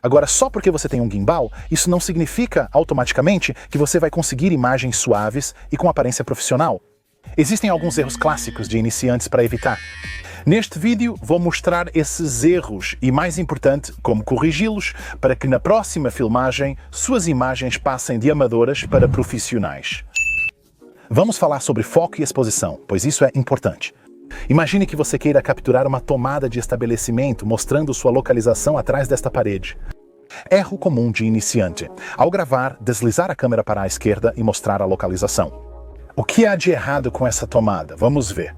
Agora, só porque você tem um gimbal, isso não significa automaticamente que você vai conseguir imagens suaves e com aparência profissional. Existem alguns erros clássicos de iniciantes para evitar. Neste vídeo vou mostrar esses erros e, mais importante, como corrigi-los para que na próxima filmagem suas imagens passem de amadoras para profissionais. Vamos falar sobre foco e exposição, pois isso é importante. Imagine que você queira capturar uma tomada de estabelecimento mostrando sua localização atrás desta parede. Erro comum de iniciante. Ao gravar, deslizar a câmera para a esquerda e mostrar a localização. O que há de errado com essa tomada? Vamos ver.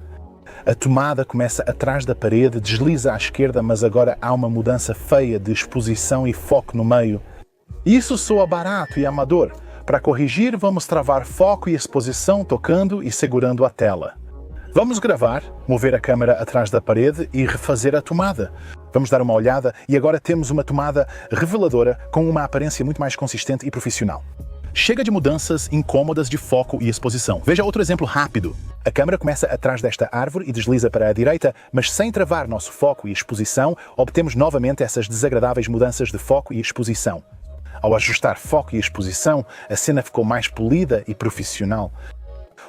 A tomada começa atrás da parede, desliza à esquerda, mas agora há uma mudança feia de exposição e foco no meio. Isso soa barato e amador. Para corrigir, vamos travar foco e exposição tocando e segurando a tela. Vamos gravar, mover a câmera atrás da parede e refazer a tomada. Vamos dar uma olhada e agora temos uma tomada reveladora com uma aparência muito mais consistente e profissional. Chega de mudanças incômodas de foco e exposição. Veja outro exemplo rápido. A câmera começa atrás desta árvore e desliza para a direita, mas sem travar nosso foco e exposição, obtemos novamente essas desagradáveis mudanças de foco e exposição. Ao ajustar foco e exposição, a cena ficou mais polida e profissional.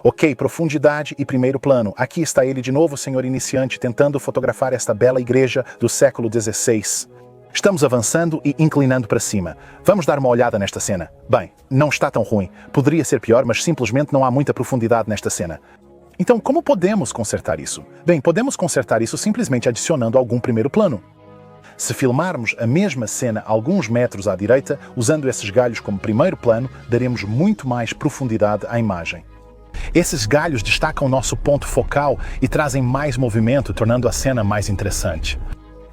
Ok, profundidade e primeiro plano. Aqui está ele de novo, senhor iniciante, tentando fotografar esta bela igreja do século XVI. Estamos avançando e inclinando para cima. Vamos dar uma olhada nesta cena. Bem, não está tão ruim. Poderia ser pior, mas simplesmente não há muita profundidade nesta cena. Então, como podemos consertar isso? Bem, podemos consertar isso simplesmente adicionando algum primeiro plano. Se filmarmos a mesma cena alguns metros à direita, usando esses galhos como primeiro plano, daremos muito mais profundidade à imagem. Esses galhos destacam nosso ponto focal e trazem mais movimento, tornando a cena mais interessante.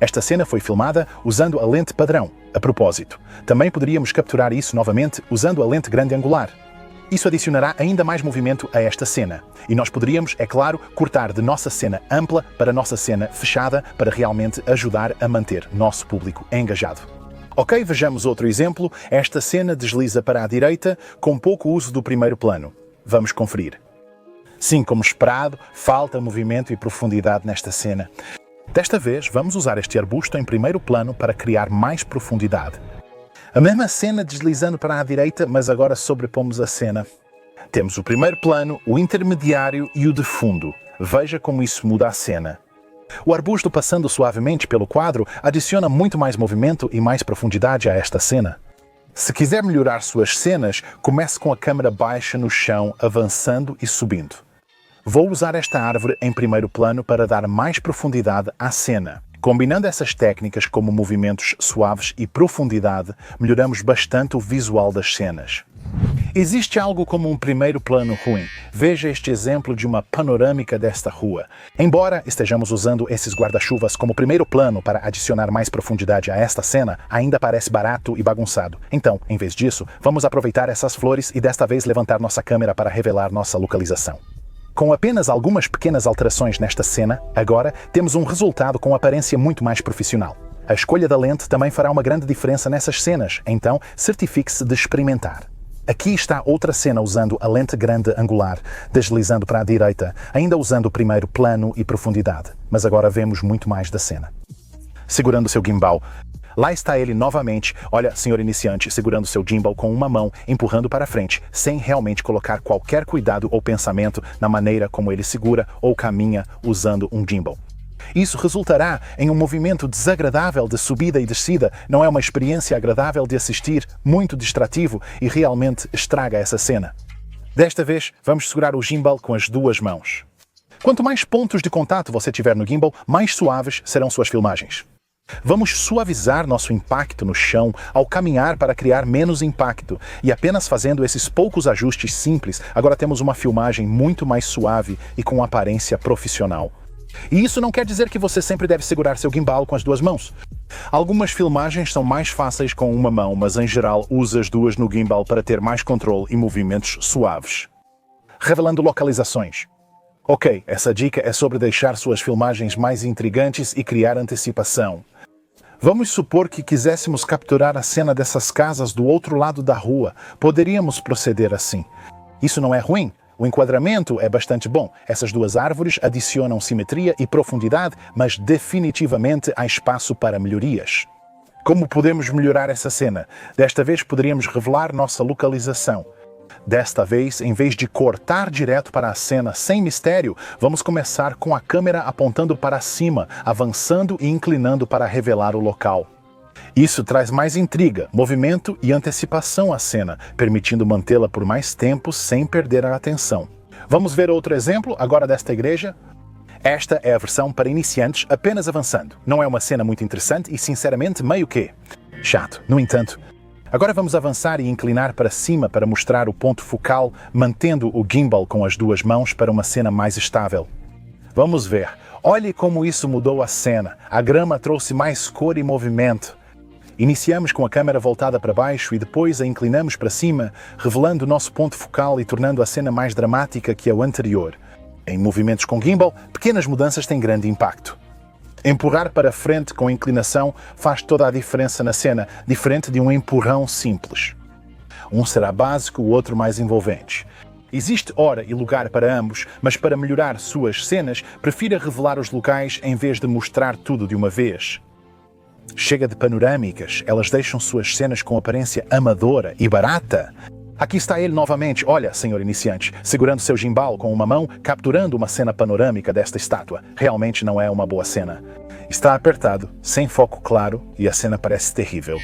Esta cena foi filmada usando a lente padrão. A propósito, também poderíamos capturar isso novamente usando a lente grande angular. Isso adicionará ainda mais movimento a esta cena. E nós poderíamos, é claro, cortar de nossa cena ampla para nossa cena fechada para realmente ajudar a manter nosso público engajado. Ok, vejamos outro exemplo. Esta cena desliza para a direita com pouco uso do primeiro plano. Vamos conferir. Sim, como esperado, falta movimento e profundidade nesta cena. Desta vez, vamos usar este arbusto em primeiro plano para criar mais profundidade. A mesma cena deslizando para a direita, mas agora sobrepomos a cena. Temos o primeiro plano, o intermediário e o de fundo. Veja como isso muda a cena. O arbusto passando suavemente pelo quadro adiciona muito mais movimento e mais profundidade a esta cena. Se quiser melhorar suas cenas, comece com a câmera baixa no chão, avançando e subindo. Vou usar esta árvore em primeiro plano para dar mais profundidade à cena. Combinando essas técnicas como movimentos suaves e profundidade, melhoramos bastante o visual das cenas. Existe algo como um primeiro plano ruim. Veja este exemplo de uma panorâmica desta rua. Embora estejamos usando esses guarda-chuvas como primeiro plano para adicionar mais profundidade a esta cena, ainda parece barato e bagunçado. Então, em vez disso, vamos aproveitar essas flores e desta vez levantar nossa câmera para revelar nossa localização. Com apenas algumas pequenas alterações nesta cena, agora temos um resultado com aparência muito mais profissional. A escolha da lente também fará uma grande diferença nessas cenas, então certifique-se de experimentar. Aqui está outra cena usando a lente grande angular, deslizando para a direita, ainda usando o primeiro plano e profundidade, mas agora vemos muito mais da cena. Segurando seu gimbal. Lá está ele novamente, olha, senhor iniciante, segurando seu gimbal com uma mão, empurrando para frente, sem realmente colocar qualquer cuidado ou pensamento na maneira como ele segura ou caminha usando um gimbal. Isso resultará em um movimento desagradável de subida e descida, não é uma experiência agradável de assistir, muito distrativo e realmente estraga essa cena. Desta vez, vamos segurar o gimbal com as duas mãos. Quanto mais pontos de contato você tiver no gimbal, mais suaves serão suas filmagens. Vamos suavizar nosso impacto no chão ao caminhar para criar menos impacto, e apenas fazendo esses poucos ajustes simples, agora temos uma filmagem muito mais suave e com aparência profissional. E isso não quer dizer que você sempre deve segurar seu gimbal com as duas mãos. Algumas filmagens são mais fáceis com uma mão, mas em geral use as duas no gimbal para ter mais controle e movimentos suaves. Revelando localizações. Ok, essa dica é sobre deixar suas filmagens mais intrigantes e criar antecipação. Vamos supor que quiséssemos capturar a cena dessas casas do outro lado da rua. Poderíamos proceder assim. Isso não é ruim. O enquadramento é bastante bom. Essas duas árvores adicionam simetria e profundidade, mas definitivamente há espaço para melhorias. Como podemos melhorar essa cena? Desta vez poderíamos revelar nossa localização. Desta vez, em vez de cortar direto para a cena sem mistério, vamos começar com a câmera apontando para cima, avançando e inclinando para revelar o local. Isso traz mais intriga, movimento e antecipação à cena, permitindo mantê-la por mais tempo sem perder a atenção. Vamos ver outro exemplo agora desta igreja? Esta é a versão para iniciantes apenas avançando. Não é uma cena muito interessante e, sinceramente, meio que chato. No entanto, agora vamos avançar e inclinar para cima para mostrar o ponto focal, mantendo o gimbal com as duas mãos para uma cena mais estável. Vamos ver. Olhe como isso mudou a cena. A grama trouxe mais cor e movimento. Iniciamos com a câmera voltada para baixo e depois a inclinamos para cima, revelando o nosso ponto focal e tornando a cena mais dramática que a anterior. Em movimentos com gimbal, pequenas mudanças têm grande impacto. Empurrar para frente com inclinação faz toda a diferença na cena, diferente de um empurrão simples. Um será básico, o outro mais envolvente. Existe hora e lugar para ambos, mas para melhorar suas cenas, prefira revelar os locais em vez de mostrar tudo de uma vez. Chega de panorâmicas, elas deixam suas cenas com aparência amadora e barata. Aqui está ele novamente, olha, senhor iniciante, segurando seu gimbal com uma mão, capturando uma cena panorâmica desta estátua. Realmente não é uma boa cena. Está apertado, sem foco claro, e a cena parece terrível.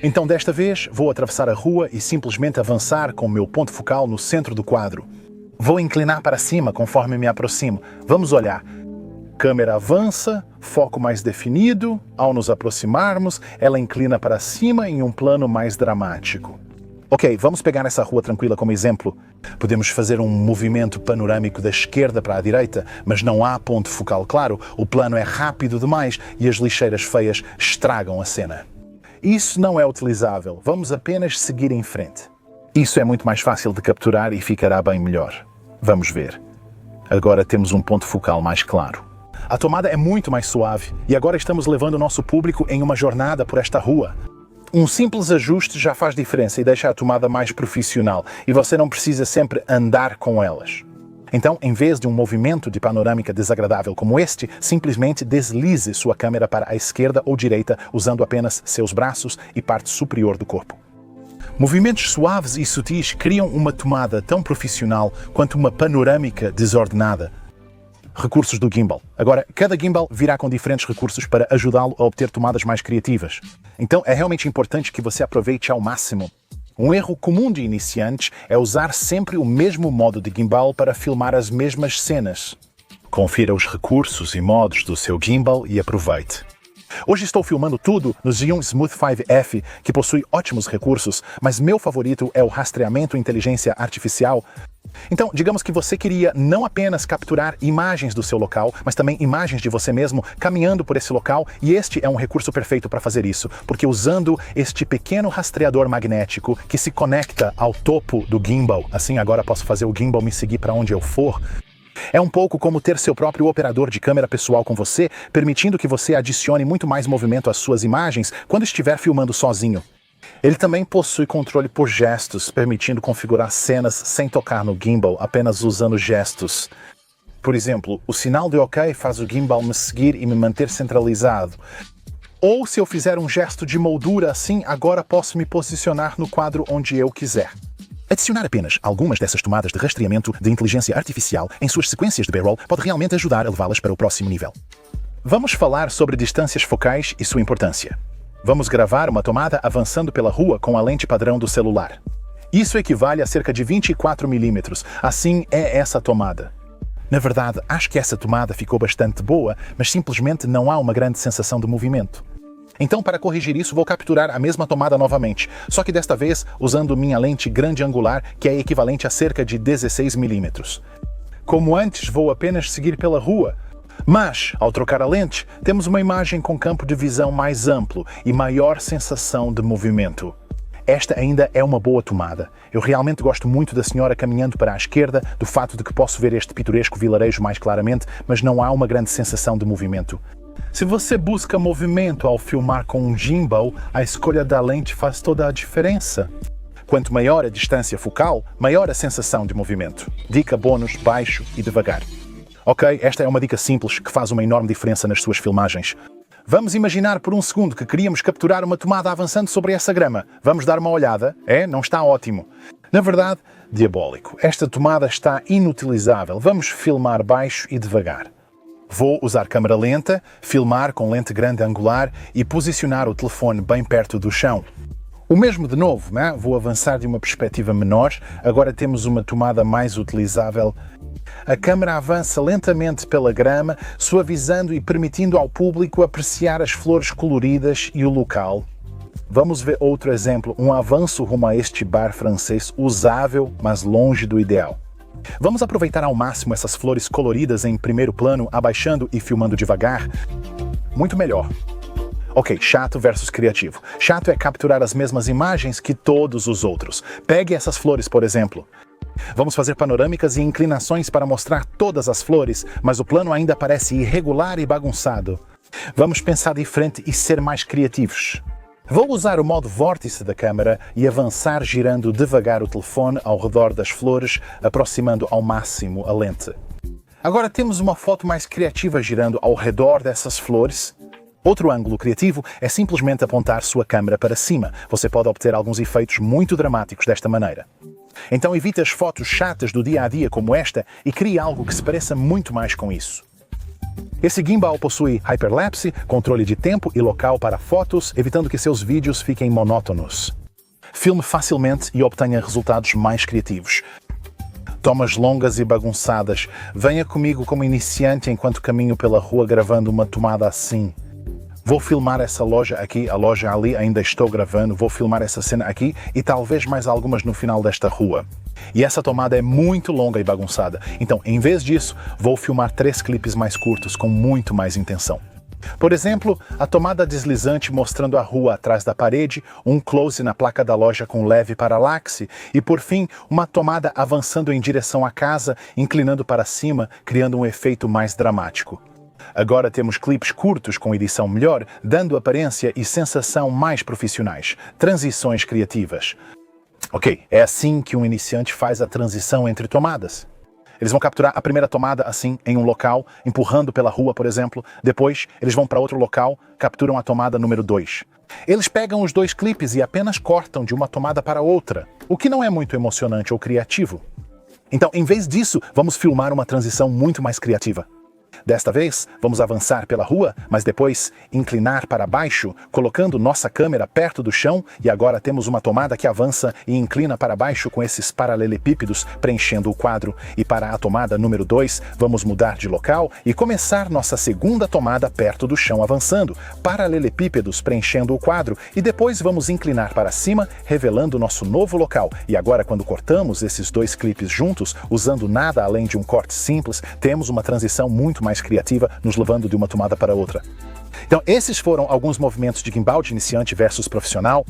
Então desta vez, vou atravessar a rua e simplesmente avançar com o meu ponto focal no centro do quadro. Vou inclinar para cima conforme me aproximo. Vamos olhar. Câmera avança, foco mais definido. Ao nos aproximarmos, ela inclina para cima em um plano mais dramático. Ok, vamos pegar essa rua tranquila como exemplo. Podemos fazer um movimento panorâmico da esquerda para a direita, mas não há ponto focal claro, o plano é rápido demais e as lixeiras feias estragam a cena. Isso não é utilizável, vamos apenas seguir em frente. Isso é muito mais fácil de capturar e ficará bem melhor. Vamos ver. Agora temos um ponto focal mais claro. A tomada é muito mais suave e agora estamos levando o nosso público em uma jornada por esta rua. Um simples ajuste já faz diferença e deixa a tomada mais profissional e você não precisa sempre andar com elas. Então, em vez de um movimento de panorâmica desagradável como este, simplesmente deslize sua câmera para a esquerda ou direita usando apenas seus braços e parte superior do corpo. Movimentos suaves e sutis criam uma tomada tão profissional quanto uma panorâmica desordenada. Recursos do gimbal. Agora, cada gimbal virá com diferentes recursos para ajudá-lo a obter tomadas mais criativas. Então, é realmente importante que você aproveite ao máximo. Um erro comum de iniciantes é usar sempre o mesmo modo de gimbal para filmar as mesmas cenas. Confira os recursos e modos do seu gimbal e aproveite. Hoje estou filmando tudo no Zhiyun Smooth 5F, que possui ótimos recursos, mas meu favorito é o rastreamento inteligência artificial. Então, digamos que você queria não apenas capturar imagens do seu local, mas também imagens de você mesmo caminhando por esse local, e este é um recurso perfeito para fazer isso, porque usando este pequeno rastreador magnético que se conecta ao topo do gimbal, assim agora posso fazer o gimbal me seguir para onde eu for. É um pouco como ter seu próprio operador de câmera pessoal com você, permitindo que você adicione muito mais movimento às suas imagens quando estiver filmando sozinho. Ele também possui controle por gestos, permitindo configurar cenas sem tocar no gimbal, apenas usando gestos. Por exemplo, o sinal de OK faz o gimbal me seguir e me manter centralizado. Ou se eu fizer um gesto de moldura assim, agora posso me posicionar no quadro onde eu quiser. Adicionar apenas algumas dessas tomadas de rastreamento de inteligência artificial em suas sequências de B-roll pode realmente ajudar a levá-las para o próximo nível. Vamos falar sobre distâncias focais e sua importância. Vamos gravar uma tomada avançando pela rua com a lente padrão do celular. Isso equivale a cerca de 24 mm, assim é essa tomada. Na verdade, acho que essa tomada ficou bastante boa, mas simplesmente não há uma grande sensação de movimento. Então, para corrigir isso, vou capturar a mesma tomada novamente, só que desta vez usando minha lente grande angular, que é equivalente a cerca de 16 mm. Como antes, vou apenas seguir pela rua, mas, ao trocar a lente, temos uma imagem com campo de visão mais amplo e maior sensação de movimento. Esta ainda é uma boa tomada. Eu realmente gosto muito da senhora caminhando para a esquerda, do fato de que posso ver este pitoresco vilarejo mais claramente, mas não há uma grande sensação de movimento. Se você busca movimento ao filmar com um gimbal, a escolha da lente faz toda a diferença. Quanto maior a distância focal, maior a sensação de movimento. Dica bônus, baixo e devagar. Ok, esta é uma dica simples que faz uma enorme diferença nas suas filmagens. Vamos imaginar por um segundo que queríamos capturar uma tomada avançando sobre essa grama. Vamos dar uma olhada? Não está ótimo. Na verdade, diabólico. Esta tomada está inutilizável. Vamos filmar baixo e devagar. Vou usar câmera lenta, filmar com lente grande angular e posicionar o telefone bem perto do chão. O mesmo de novo, né? Vou avançar de uma perspectiva menor, agora temos uma tomada mais utilizável. A câmera avança lentamente pela grama, suavizando e permitindo ao público apreciar as flores coloridas e o local. Vamos ver outro exemplo, um avanço rumo a este bar francês usável, mas longe do ideal. Vamos aproveitar ao máximo essas flores coloridas em primeiro plano, abaixando e filmando devagar. Muito melhor. Ok, chato versus criativo. Chato é capturar as mesmas imagens que todos os outros. Pegue essas flores, por exemplo. Vamos fazer panorâmicas e inclinações para mostrar todas as flores, mas o plano ainda parece irregular e bagunçado. Vamos pensar diferente e ser mais criativos. Vou usar o modo vórtice da câmera e avançar girando devagar o telefone ao redor das flores, aproximando ao máximo a lente. Agora temos uma foto mais criativa girando ao redor dessas flores. Outro ângulo criativo é simplesmente apontar sua câmera para cima. Você pode obter alguns efeitos muito dramáticos desta maneira. Então evite as fotos chatas do dia a dia como esta e crie algo que se pareça muito mais com isso. Esse gimbal possui hyperlapse, controle de tempo e local para fotos, evitando que seus vídeos fiquem monótonos. Filme facilmente e obtenha resultados mais criativos. Tomas longas e bagunçadas. Venha comigo como iniciante enquanto caminho pela rua gravando uma tomada assim. Vou filmar essa loja aqui, a loja ali, ainda estou gravando, vou filmar essa cena aqui e talvez mais algumas no final desta rua. E essa tomada é muito longa e bagunçada, então em vez disso, vou filmar 3 clipes mais curtos com muito mais intenção. Por exemplo, a tomada deslizante mostrando a rua atrás da parede, um close na placa da loja com leve paralaxe e, por fim, uma tomada avançando em direção à casa, inclinando para cima, criando um efeito mais dramático. Agora temos clipes curtos com edição melhor, dando aparência e sensação mais profissionais. Transições criativas. Ok, é assim que um iniciante faz a transição entre tomadas. Eles vão capturar a primeira tomada assim, em um local, empurrando pela rua, por exemplo. Depois, eles vão para outro local, capturam a tomada número 2. Eles pegam os 2 clipes e apenas cortam de uma tomada para outra, o que não é muito emocionante ou criativo. Então, em vez disso, vamos filmar uma transição muito mais criativa. Desta vez, vamos avançar pela rua, mas depois inclinar para baixo, colocando nossa câmera perto do chão, e agora temos uma tomada que avança e inclina para baixo com esses paralelepípedos preenchendo o quadro. E para a tomada número 2, vamos mudar de local e começar nossa segunda tomada perto do chão avançando, paralelepípedos preenchendo o quadro, e depois vamos inclinar para cima, revelando nosso novo local. E agora, quando cortamos esses 2 clipes juntos, usando nada além de um corte simples, temos uma transição muito mais criativa, nos levando de uma tomada para outra. Então, esses foram alguns movimentos de gimbal de iniciante versus profissional.